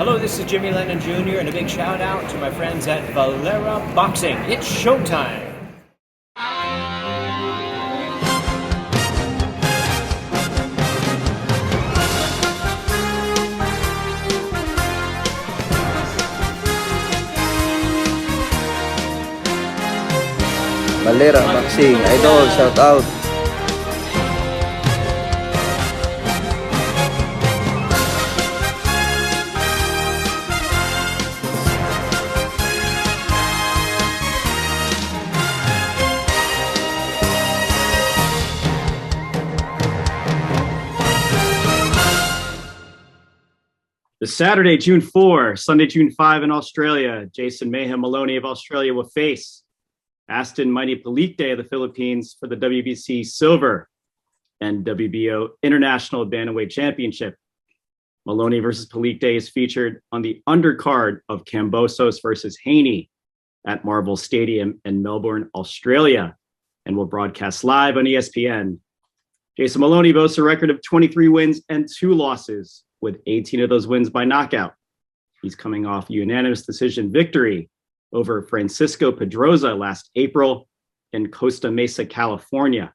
Hello, this is Jimmy Lennon Jr. and a big shout out to my friends at Valera Boxing. It's showtime. Valera Boxing, idol, shout out. The Saturday, June 4, Sunday, June 5 in Australia, Jason Mayhem Maloney of Australia will face Aston Mighty Palicte of the Philippines for the WBC Silver and WBO International Bantamweight Championship. Moloney versus Palicte is featured on the undercard of Kambosos versus Haney at Marvel Stadium in Melbourne, Australia, and will broadcast live on ESPN. Jason Moloney boasts a record of 23 wins and 2 losses, with 18 of those wins by knockout. He's coming off a unanimous decision victory over Francisco Pedroza last April in Costa Mesa, California.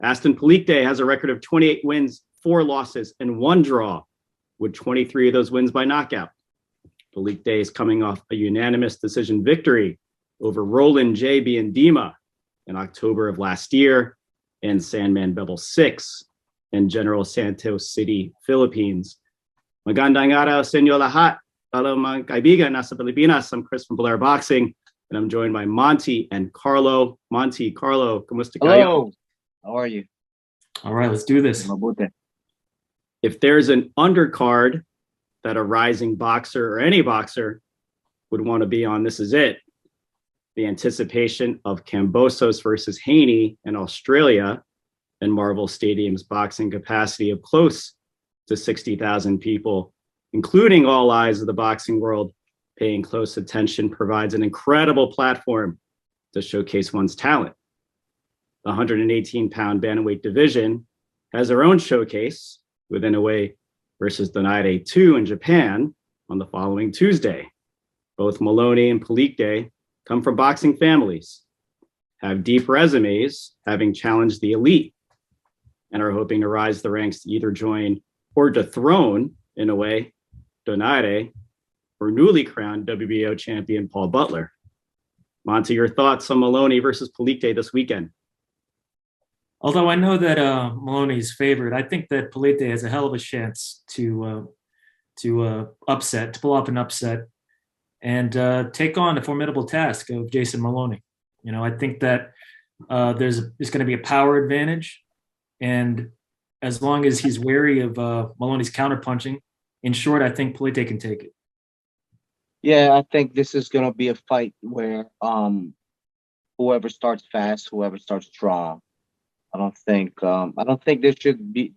Aston Palicte has a record of 28 wins, 4 losses, and 1 draw, with 23 of those wins by knockout. Palicte is coming off a unanimous decision victory over Roland J. Biandima in October of last year in Sandman Bevel 6 in General Santos City, Philippines. Magandang araw sa inyo lahat. Hello, mga kaibigan, nasa Pilipinas. I'm Chris from Valera Boxing, and I'm joined by Monty and Carlo. Monty, Carlo, kumusta kayo? Hello. How are you? All right, let's do this. Mabuti. If there's an undercard that a rising boxer or any boxer would want to be on, this is it. The anticipation of Kambosos versus Haney in Australia and Marvel Stadium's boxing capacity of close to 60,000 people, including all eyes of the boxing world paying close attention, provides an incredible platform to showcase one's talent. The 118-pound bantamweight division has their own showcase with Inoue versus Donaire 2 in Japan on the following Tuesday. Both Moloney and Palicte come from boxing families, have deep resumes, having challenged the elite, and are hoping to rise the ranks to either join or dethrone, in a way, Donaire or newly crowned WBO champion Paul Butler. Monty, your thoughts on Moloney versus Palicte this weekend? Although I know that Maloney is favored, I think that Palicte has a hell of a chance to pull off an upset and take on a formidable task of Jason Moloney. You know, I think that there's going to be a power advantage, and as long as he's wary of Maloney's counterpunching, in short, I think Palicte can take it. Yeah, I think this is gonna be a fight where whoever starts fast, whoever starts strong. I don't think there should be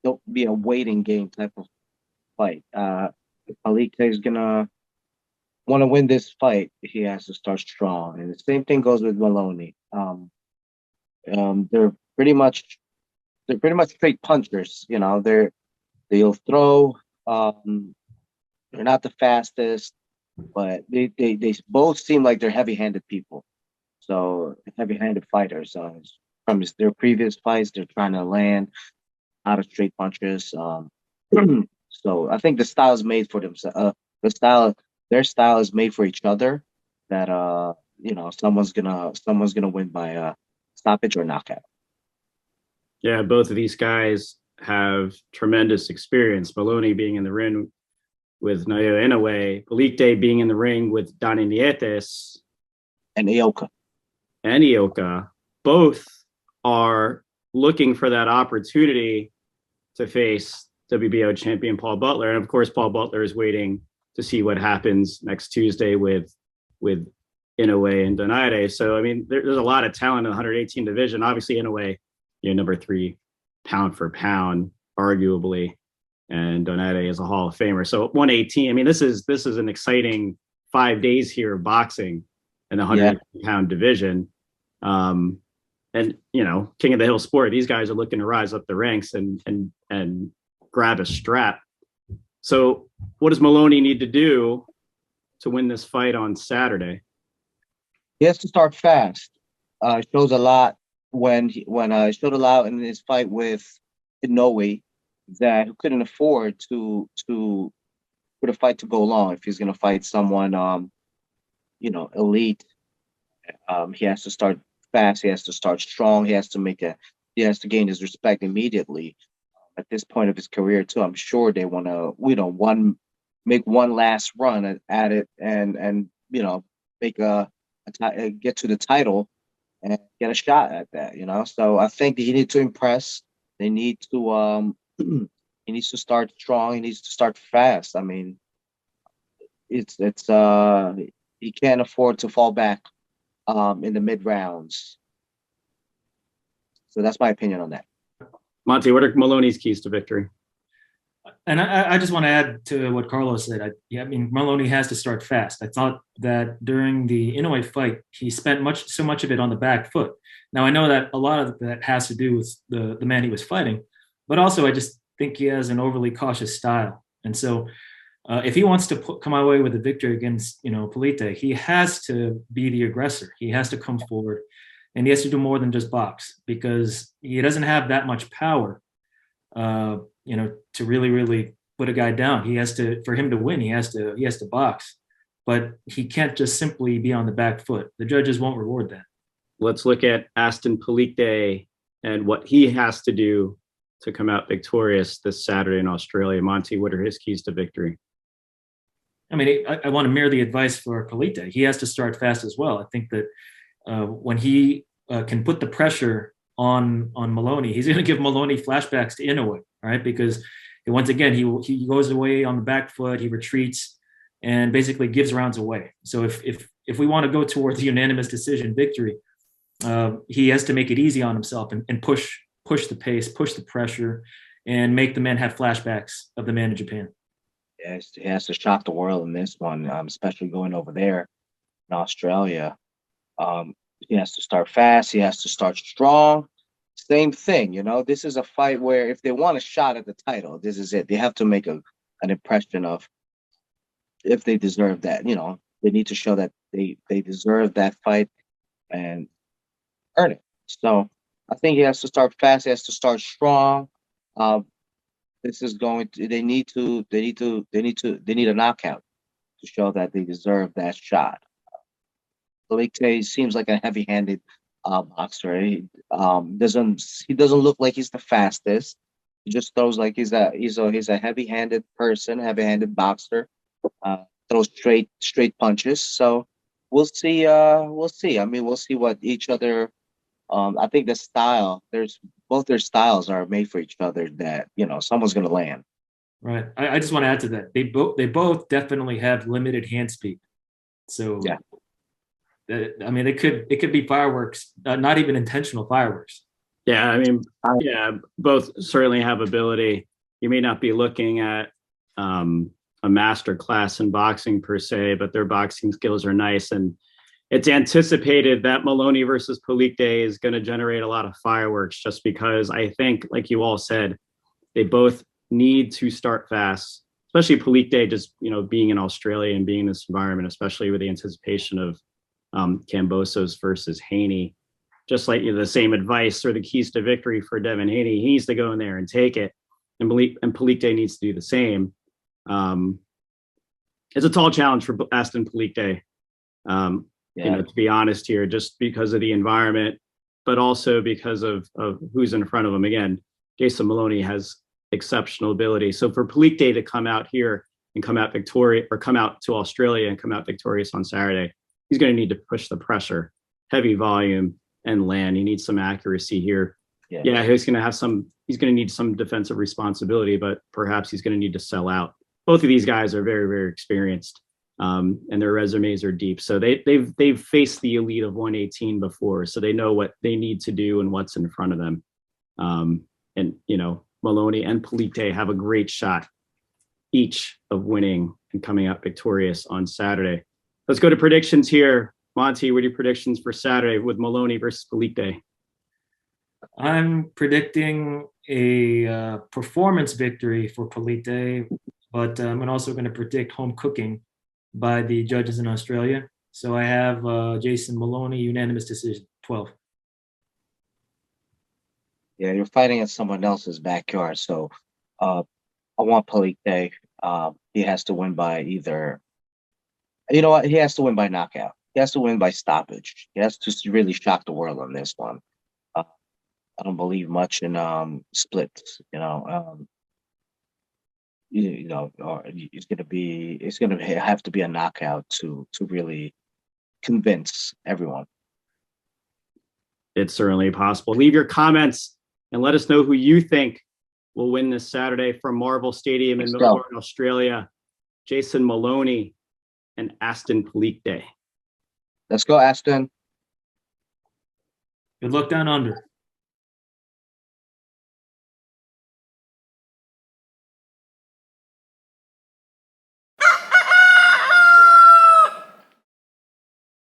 don't be a waiting game type of fight. If Palicte is gonna want to win this fight, he has to start strong, and the same thing goes with Maloney. They're pretty much straight punchers. You know, they'll throw. They're not the fastest, but they both seem like they're heavy-handed people. So heavy-handed fighters. From their previous fights, they're trying to land out of straight punches. So I think the style is made for themselves. Their style is made for each other. That someone's gonna win by stoppage or knockout. Yeah, both of these guys have tremendous experience. Moloney being in the ring with Naoya Inoue, Palicte being in the ring with Dani Nietes And Ioka, both are looking for that opportunity to face WBO champion Paul Butler. And of course, Paul Butler is waiting to see what happens next Tuesday with Inoue and Donaire. So, I mean, there's a lot of talent in the 118 division. Obviously, Inoue, number 3 pound for pound, arguably, and Donaire is a Hall of Famer. So 118, I mean, this is an exciting 5 days here of boxing in the 100-pound division. And, king of the hill sport, these guys are looking to rise up the ranks and grab a strap. So what does Moloney need to do to win this fight on Saturday? He has to start fast. Shows a lot when showed a lot in his fight with Inoue that he couldn't afford for the fight to go long. If he's going to fight someone, elite, he has to start fast. He has to start strong. He has to gain his respect immediately. At this point of his career, too, I'm sure they want to, make one last run at it, and make get to the title and get a shot at that. So I think he needs to impress. They need to he needs to start strong. He needs to start fast. I mean, it's he can't afford to fall back in the mid rounds. So that's my opinion on that. Monty, what are Maloney's keys to victory? And I just want to add to what Carlos said. I mean, Maloney has to start fast. I thought that during the Inoue fight, he spent so much of it on the back foot. Now, I know that a lot of that has to do with the man he was fighting, but also I just think he has an overly cautious style. And so if he wants to come away with a victory against, Palicte, he has to be the aggressor. He has to come forward, and he has to do more than just box, because he doesn't have that much power, to really, really put a guy down. For him to win, he has to box, but he can't just simply be on the back foot. The judges won't reward that. Let's look at Aston Palicte and what he has to do to come out victorious this Saturday in Australia. Monty, what are his keys to victory? I mean, I want to mirror the advice for Palicte. He has to start fast as well. I think that when he can put the pressure on Moloney, he's going to give Moloney flashbacks to Inoue, right? Because once again, he goes away on the back foot, he retreats, and basically gives rounds away. So if we want to go towards the unanimous decision victory, he has to make it easy on himself and push the pace, push the pressure, and make the man have flashbacks of the man in Japan. Yes, he has to shock the world in this one, especially going over there in Australia. He has to start fast. He has to start strong. Same thing, this is a fight where if they want a shot at the title, this is it. They have to make an impression of if they deserve that. They need to show that they deserve that fight and earn it. So I think he has to start fast. He has to start strong. This is they need a knockout to show that they deserve that shot. Palicte seems like a heavy-handed boxer. He doesn't look like he's the fastest. He just throws like he's a heavy-handed person, heavy-handed boxer. Throws straight punches. So we'll see. I mean, we'll see what each other. I think both their styles are made for each other. That someone's going to land. Right. I just want to add to that. They both definitely have limited hand speed. So yeah. I mean, it could be fireworks, not even intentional fireworks. Yeah, I mean, both certainly have ability. You may not be looking at a master class in boxing per se, but their boxing skills are nice. And it's anticipated that Moloney versus Palicte is going to generate a lot of fireworks, just because I think, like you all said, they both need to start fast, especially Palicte just, being in Australia and being in this environment, especially with the anticipation of Kambosos versus Haney. Just like the same advice or the keys to victory for Devin Haney, he needs to go in there and take it, and Palicte needs to do the same. It's a tall challenge for Aston Palicte, to be honest here, just because of the environment, but also because of who's in front of him. Again, Jason Maloney has exceptional ability. So for Palicte to come out here and come out victorious, or come out to Australia and come out victorious on Saturday, he's going to need to push the pressure, heavy volume, and land. He needs some accuracy here. Yeah, he's going to need some defensive responsibility, but perhaps he's going to need to sell out. Both of these guys are very, very experienced, and their resumes are deep. So they've faced the elite of 118 before, so they know what they need to do and what's in front of them. And Maloney and Palicte have a great shot each of winning and coming out victorious on Saturday. Let's go to predictions here. Monty, what are your predictions for Saturday with Moloney versus Palicte? I'm predicting a performance victory for Palicte. but I'm also going to predict home cooking by the judges in Australia. So I have Jason Maloney, unanimous decision, 12. Yeah, you're fighting in someone else's backyard. So I want Palicte. He has to win by either, you know what? He has to win by knockout. He has to win by stoppage. He has to really shock the world on this one. I don't believe much in splits. Or it's gonna have to be a knockout to really convince everyone. It's certainly possible. Leave your comments and let us know who you think will win this Saturday from Marvel Stadium in Let's go. Melbourne, Australia. Jason Maloney and Aston Palicte. Let's go, Aston. Good luck down under.